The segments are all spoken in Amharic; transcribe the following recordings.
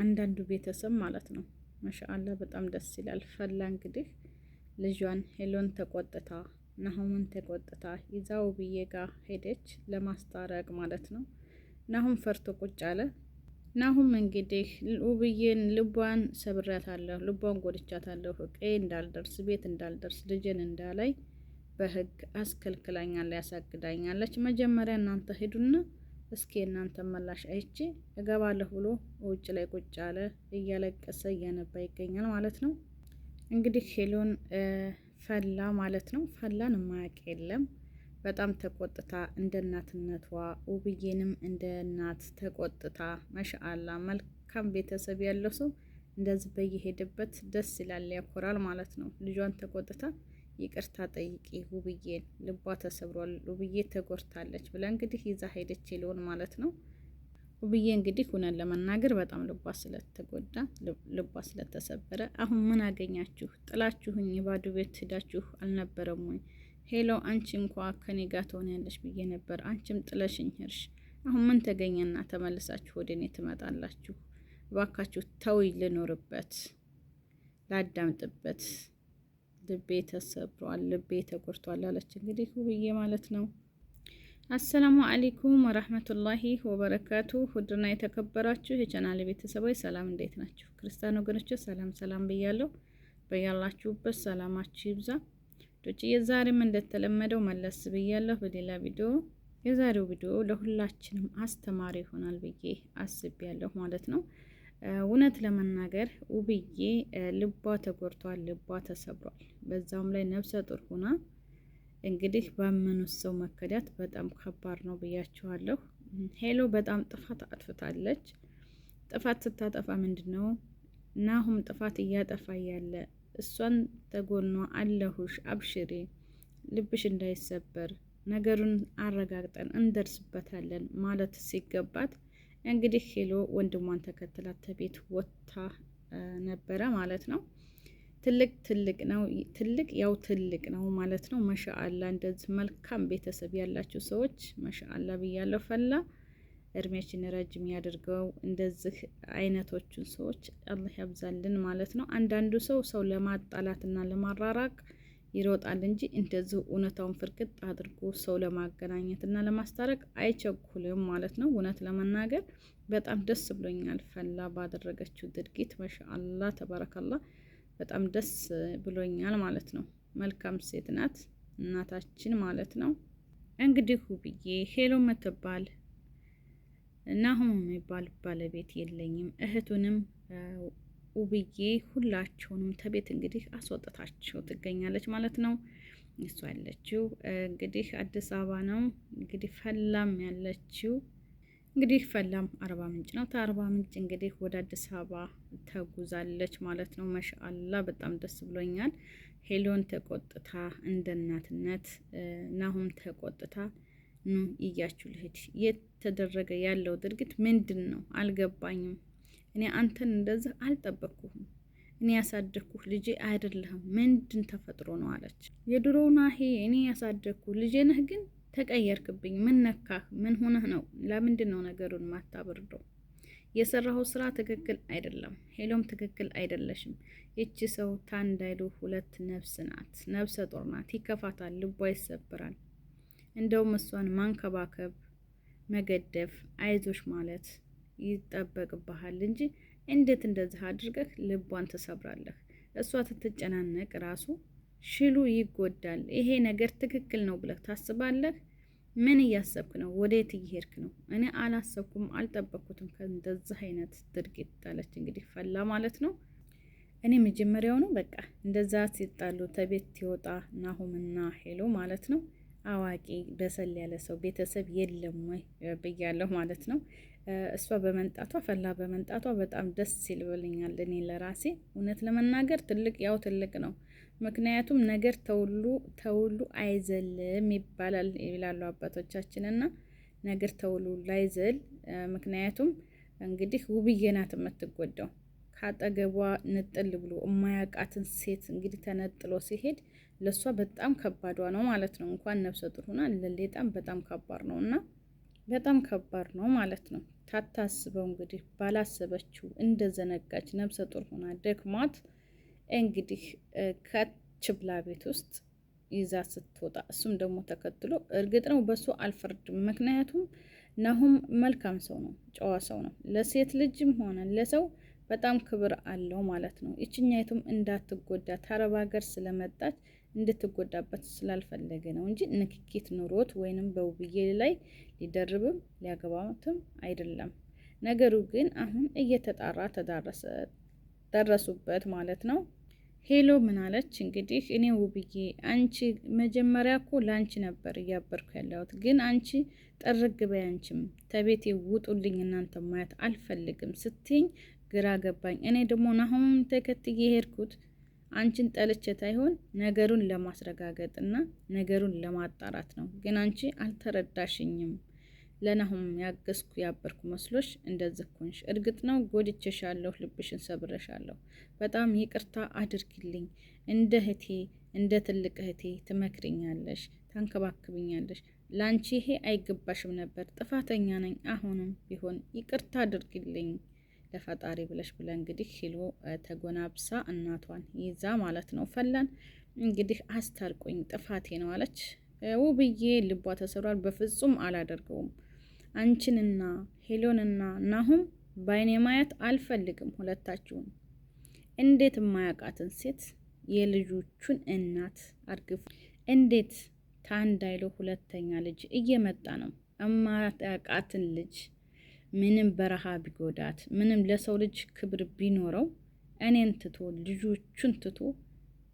አንዳንዱ ቤተሰብ ማለት ነው። ማሻአላ በጣም ደስ ይላል። ፈላ እንግዲህ ልጇን ሄሎን ተቆጥታ ናሁምን ተቆጥታ ይዛው ውብዬ ጋር ሄደች ለማስታረቅ ማለት ነው። ናሁም ፈርቶ ቁጭ አለ። ናሁም እንግዲህ ውብዬን ልቧን ሰብሬያታለሁ፣ ልቧን ጎድቻታለሁ፣ እቄ እንዳልደርስ ቤት እንዳልደርስ ልጅን እንዳላይ በህግ አስከልክላኛለች፣ ያሳግዳኛለች። መጀመሪያ እናንተ ሄዱና እስኪ እናንተ መላሽ አይቼ እገባለሁ ብሎ ውጭ ላይ ቁጭ አለ። እያለቀሰ እያነባ ይገኛል ማለት ነው። እንግዲህ ሄሎን ፈላ ማለት ነው። ፈላን ማያቅ የለም። በጣም ተቆጥታ እንደ እናትነቷ ውብዬንም እንደ እናት ተቆጥታ ማሻአላ መልካም ቤተሰብ ያለው ሰው እንደዚህ በየሄደበት ደስ ይላል፣ ያኮራል ማለት ነው። ልጇን ተቆጥታ ይቅርታ ጠይቂ ውብዬን፣ ልቧ ተሰብሯል፣ ውብዬ ተጎርታለች ብላ እንግዲህ ይዛ ሄደች ሄሎን ማለት ነው። ውብዬ እንግዲህ ሁነን ለመናገር በጣም ልቧ ስለተጎዳ ልቧ ስለተሰበረ አሁን ምን አገኛችሁ? ጥላችሁኝ የባዶ ቤት ሄዳችሁ አልነበረም ወይ? ሄሎ አንቺ እንኳ ከኔ ጋር ትሆኛለሽ ብዬ ነበር፣ አንቺም ጥለሽኝ ሄድሽ። አሁን ምን ተገኘና ተመልሳችሁ ወደ እኔ ትመጣላችሁ? እባካችሁ ተውኝ፣ ልኖርበት፣ ላዳምጥበት፣ ልቤ ተሰብሯል፣ ልቤ ተጎድቷል አለች እንግዲህ ውብዬ ማለት ነው። አሰላሙ አለይኩም ወራህመቱላሂ ወበረካቱ። ውድና የተከበራችሁ የቻናሌ ቤተሰቦች ሰላም፣ እንዴት ናችሁ? ክርስቲያን ወገኖች ሰላም ብያለሁ። በያላችሁበት ሰላማችሁ ይብዛ። የዛሬም እንደተለመደው መለስ ብያለሁ በሌላ ቪዲዮ። የዛሬው ቪዲዮ ለሁላችንም አስተማሪ ይሆናል ብዬ አስቤያለሁ ማለት ነው። እውነት ለመናገር ውብዬ ልቧ ተጎድቷል፣ ልቧ ተሰብሯል። በዛውም ላይ ነፍሰ ጡር ሆና እንግዲህ ባመኑት ሰው መከዳት በጣም ከባድ ነው ብያችኋለሁ። ሄሎ በጣም ጥፋት አጥፍታለች። ጥፋት ስታጠፋ ምንድን ነው ናሁም ጥፋት እያጠፋ ያለ እሷን ተጎኗ አለሁሽ፣ አብሽሪ፣ ልብሽ እንዳይሰበር፣ ነገሩን አረጋግጠን እንደርስበታለን ማለት ሲገባት እንግዲህ ሄሎ ወንድሟን ተከትላት ተቤት ወጥታ ነበረ ማለት ነው። ትልቅ ነው ማለት ነው። ማሻአላ እንደዚህ መልካም ቤተሰብ ያላችሁ ሰዎች ማሻአላ ብያለሁ። ፈላ እድሜያችን ረጅም ያድርገው። እንደዚህ አይነቶቹን ሰዎች አላህ ያብዛልን ማለት ነው። አንዳንዱ ሰው ለማጣላትና ለማራራቅ ይሮጣል እንጂ እንደዚህ እውነታውን ፍርቅጥ አድርጎ ሰው ለማገናኘትና ለማስታረቅ አይቸኩልም ማለት ነው። እውነት ለመናገር በጣም ደስ ብሎኛል ፈላ ባደረገችው ድርጊት። ማሻአላ ተባረካላ በጣም ደስ ብሎኛል ማለት ነው። መልካም ሴት ናት እናታችን ማለት ነው። እንግዲህ ውብዬ ሄሎ ምትባል ናሁም የሚባል ባለቤት የለኝም፣ እህቱንም ውብዬ ሁላቸውንም ተቤት እንግዲህ አስወጥታቸው ትገኛለች ማለት ነው። እሷ ያለችው እንግዲህ አዲስ አበባ ነው። እንግዲህ ፈላም ያለችው እንግዲህ ፈላም አርባ ምንጭ ነው። ከአርባ ምንጭ እንግዲህ ወደ አዲስ አበባ ተጉዛለች ማለት ነው። ማሻአላ በጣም ደስ ብሎኛል። ሄሎን ተቆጥታ እንደ እናትነት ናሁም ተቆጥታ እያችሁ ልሂድ። የተደረገ ያለው ድርጊት ምንድን ነው አልገባኝም። እኔ አንተን እንደዚህ አልጠበቅኩህም። እኔ ያሳደግኩህ ልጄ አይደለህም። ምንድን ተፈጥሮ ነው አለች። የድሮው ናሂ እኔ ያሳደግኩህ ልጄ ነህ፣ ግን ተቀየርክብኝ። ምን ነካህ? ምን ሆነህ ነው? ለምንድን ነው ነገሩን ማታበርደው? የሰራኸው ስራ ትክክል አይደለም። ሄሎም ትክክል አይደለሽም። ይቺ ሰው ታንዳይሉ ሁለት ነፍስ ናት፣ ነፍሰ ጡር ናት። ይከፋታል፣ ልቧ ይሰብራል። እንደውም እሷን ማንከባከብ፣ መገደፍ፣ አይዞሽ ማለት ይጠበቅብሃል እንጂ እንዴት እንደዚህ አድርገህ ልቧን ትሰብራለህ? እሷ ትትጨናነቅ ራሱ ሽሉ ይጎዳል። ይሄ ነገር ትክክል ነው ብለህ ታስባለህ? ምን እያሰብክ ነው? ወዴት እየሄድክ ነው? እኔ አላሰብኩም፣ አልጠበቅኩትም ከእንደዚህ አይነት ድርጊት አለች እንግዲህ ፈላ ማለት ነው። እኔ መጀመሪያው ነው በቃ እንደዛ ሲጣሉ ተቤት ይወጣ ናሁምና ሄሎ ማለት ነው። አዋቂ በሰል ያለ ሰው ቤተሰብ የለም ወይ ብያለሁ ማለት ነው። እሷ በመንጣቷ ፈላ በመንጣቷ በጣም ደስ ይልብልኛል። እኔ ለራሴ እውነት ለመናገር ትልቅ ነው። ምክንያቱም ነገር ተውሉ አይዘልም ይባላል ይላሉ አባቶቻችንና ነገር ተውሉ ላይዘል። ምክንያቱም እንግዲህ ውብዬ ናት የምትጎዳው። ካጠገቧ ንጥል ብሎ የማያውቃትን ሴት እንግዲህ ተነጥሎ ሲሄድ ለሷ በጣም ከባዷ ነው ማለት ነው። እንኳን ነፍሰ ጡር ሆና ለሌጣም በጣም ከባድ ነው እና በጣም ከባድ ነው ማለት ነው። ታታስበው እንግዲህ ባላሰበችው እንደዘነጋች ነብሰ ጡር ሆና ደክሟት እንግዲህ ከች ብላ ቤት ውስጥ ይዛ ስትወጣ እሱም ደግሞ ተከትሎ፣ እርግጥ ነው በሱ አልፈርድም። ምክንያቱም ናሁም መልካም ሰው ነው፣ ጨዋ ሰው ነው። ለሴት ልጅም ሆነ ለሰው በጣም ክብር አለው ማለት ነው። ይችኛይቱም እንዳትጎዳ ተረብ ሀገር ስለመጣች እንድትጎዳበት ስላልፈለገ ነው እንጂ ንክኪት ኑሮት ወይንም በውብዬ ላይ ሊደርብም ሊያገባትም አይደለም። ነገሩ ግን አሁን እየተጣራ ደረሱበት ማለት ነው። ሄሎ ምን አለች እንግዲህ፣ እኔ ውብዬ አንቺ መጀመሪያ እኮ ለአንቺ ነበር እያበርኩ ያለሁት፣ ግን አንቺ ጠርግ በይ፣ አንቺም ተቤቴ ውጡልኝ፣ እናንተ ማየት አልፈልግም ስትኝ ግራ ገባኝ። እኔ ደግሞ ናሁም ተከትዬ ሄድኩት አንቺን ጠልቼ ታይሆን ነገሩን ለማስረጋገጥ እና ነገሩን ለማጣራት ነው። ግን አንቺ አልተረዳሽኝም። ለናሁም ያገዝኩ ያበርኩ መስሎሽ እንደዚህ ኮንሽ። እርግጥ ነው ጎድቼሻለሁ፣ ልብሽን ሰብረሻለሁ። በጣም ይቅርታ አድርግልኝ። እንደ እህቴ እንደ ትልቅ እህቴ ትመክርኛለሽ፣ ታንከባክብኛለሽ። ላንቺ ይሄ አይገባሽም ነበር። ጥፋተኛ ነኝ። አሁንም ቢሆን ይቅርታ አድርግልኝ ለፈጣሪ ብለሽ ብለ እንግዲህ ሄሎ ተጎናብሳ እናቷን ይዛ ማለት ነው። ፈላን እንግዲህ አስታርቆኝ ጥፋቴ ነው አለች። ውብዬ ልቧ ተሰሯል። በፍጹም አላደርገውም። አንቺንና ሄሎንና ናሁም በአይኔ ማየት አልፈልግም። ሁለታችሁም እንዴት የማያውቃትን ሴት የልጆቹን እናት አርግፉ። እንዴት ታንድ አይሎ ሁለተኛ ልጅ እየመጣ ነው። የማያውቃትን ልጅ ምንም በረሃ ቢጎዳት ምንም ለሰው ልጅ ክብር ቢኖረው እኔን ትቶ ልጆቹን ትቶ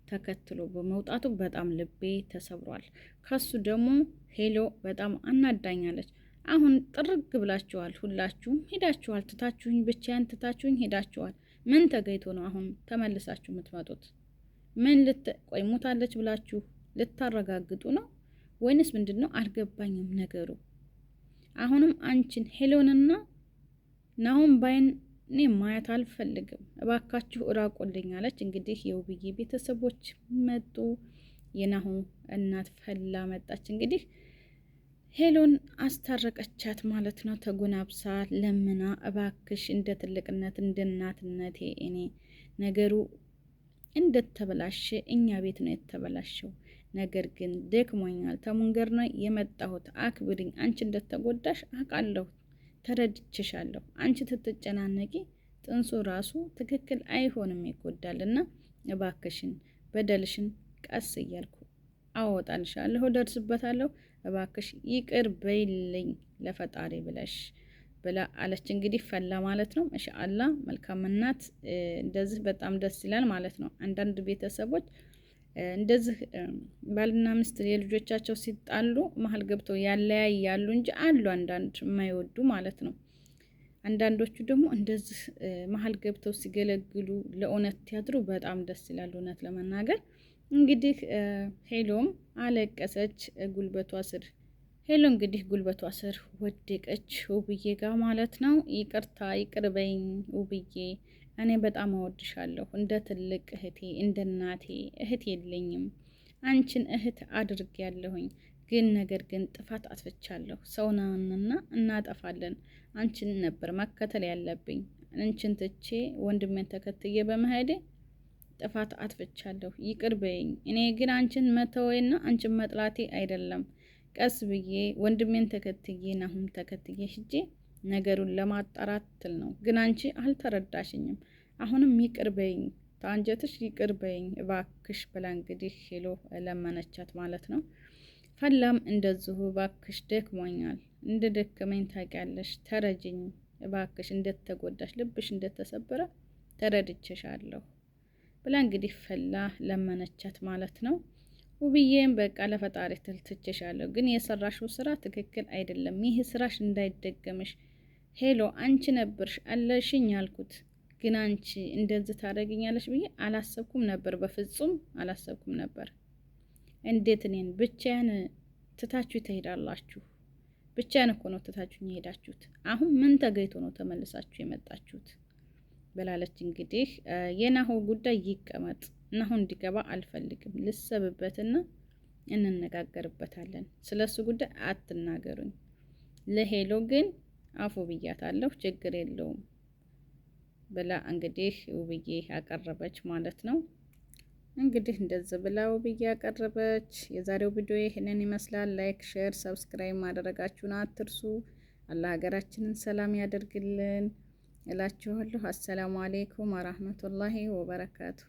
ተከትሎ በመውጣቱ በጣም ልቤ ተሰብሯል። ከሱ ደግሞ ሄሎ በጣም አናዳኛለች። አሁን ጥርግ ብላችኋል፣ ሁላችሁም ሄዳችኋል፣ ትታችሁኝ ብቻዬን ትታችሁኝ ሄዳችኋል። ምን ተገይቶ ነው አሁን ተመልሳችሁ የምትመጡት? ምን ቆይ ሞታለች ብላችሁ ልታረጋግጡ ነው ወይንስ ምንድን ነው? አልገባኝም ነገሩ። አሁንም አንቺን ሄሎንና ናሁም ባይን እኔ ማየት አልፈልግም፣ እባካችሁ እራቆልኝ አለች። እንግዲህ የውብዬ ቤተሰቦች መጡ። የናሁም እናት ፈላ መጣች። እንግዲህ ሄሎን አስታረቀቻት ማለት ነው። ተጎናብሳ ለምና እባክሽ እንደ ትልቅነት እንደ እናትነቴ እኔ ነገሩ እንደተበላሸ እኛ ቤት ነው የተበላሸው። ነገር ግን ደክሞኛል፣ ተመንገድ ነው የመጣሁት፣ አክብሪኝ። አንቺ እንደተጎዳሽ አውቃለሁ፣ ተረድቼሻለሁ። አንቺ ትትጨናነቂ ጥንሱ ራሱ ትክክል አይሆንም፣ ይጎዳልና እባክሽን በደልሽን ቀስ እያልኩ አወጣልሻለሁ፣ ደርስበታለሁ። እባክሽ ይቅር በይልኝ ለፈጣሪ ብለሽ ብላ አለች። እንግዲህ ፈላ ማለት ነው። ማሻአላ መልካም እናት። እንደዚህ በጣም ደስ ይላል ማለት ነው። አንዳንድ ቤተሰቦች እንደዚህ ባልና ሚስት የልጆቻቸው ሲጣሉ መሀል ገብተው ያለያያሉ እንጂ አሉ አንዳንድ የማይወዱ ማለት ነው። አንዳንዶቹ ደግሞ እንደዚህ መሀል ገብተው ሲገለግሉ ለእውነት ያድሩ በጣም ደስ ይላል። እውነት ለመናገር እንግዲህ ሄሎም አለቀሰች ጉልበቷ ስር። ሄሎ እንግዲህ ጉልበቷ ስር ወደቀች ውብዬ ጋር ማለት ነው። ይቅርታ ይቅርበኝ ውብዬ፣ እኔ በጣም እወድሻለሁ እንደ ትልቅ እህቴ እንደ እናቴ። እህት የለኝም፣ አንቺን እህት አድርግ ያለሁኝ ግን ነገር ግን ጥፋት አጥፍቻለሁ። ሰውናንና እናጠፋለን። አንቺን ነበር መከተል ያለብኝ። አንቺን ትቼ ወንድሜን ተከትዬ በመሄዴ ጥፋት አጥፍቻለሁ፣ ይቅር በይኝ። እኔ ግን አንቺን መተወይና አንቺን መጥላቴ አይደለም። ቀስ ብዬ ወንድሜን ተከትዬ ናሁም ተከትዬ ሂጄ ነገሩን ለማጣራት ትል ነው። ግን አንቺ አልተረዳሽኝም። አሁንም ይቅር በይኝ፣ ታንጀትሽ ይቅር በይኝ እባክሽ ብላ እንግዲህ ሄሎ ለመነቻት ማለት ነው። ፈላም እንደዚሁ እባክሽ ደክሞኛል፣ እንደ ደከመኝ ታውቂያለሽ፣ ተረጅኝ እባክሽ፣ እንደተጎዳሽ ልብሽ እንደተሰበረ ተረድቼሻለሁ ብላ እንግዲህ ፈላ ለመነቻት ማለት ነው። ውብዬም በቃ ለፈጣሪ ትልትቼሻለሁ፣ ግን የሰራሽው ስራ ትክክል አይደለም። ይህ ስራሽ እንዳይደገምሽ። ሄሎ አንቺ ነበርሽ አለሽኝ ያልኩት፣ ግን አንቺ እንደዚህ ታደርጊኛለሽ ብዬ አላሰብኩም ነበር፣ በፍጹም አላሰብኩም ነበር። እንዴት እኔን ብቻዬን ትታችሁ ትሄዳላችሁ? ብቻዬን እኮ ነው ትታችሁ የሄዳችሁት። አሁን ምን ተገይቶ ነው ተመልሳችሁ የመጣችሁት? ብላለች። እንግዲህ የናሁ ጉዳይ ይቀመጥ፣ ናሁ እንዲገባ አልፈልግም። ልሰብበትና እንነጋገርበታለን። ስለሱ ጉዳይ አትናገሩኝ። ለሄሎ ግን አፉ ብያታለሁ ችግር የለውም ብላ እንግዲህ ውብዬ ያቀረበች ማለት ነው። እንግዲህ እንደዚህ ብላ ውብዬ ያቀረበች። የዛሬው ቪዲዮ ይህንን ይመስላል። ላይክ፣ ሼር፣ ሰብስክራይብ ማድረጋችሁን አትርሱ። አላህ ሀገራችንን ሰላም ያደርግልን እላችኋለሁ። አሰላሙ አሌይኩም ወራህመቱላሂ ወበረካቱ።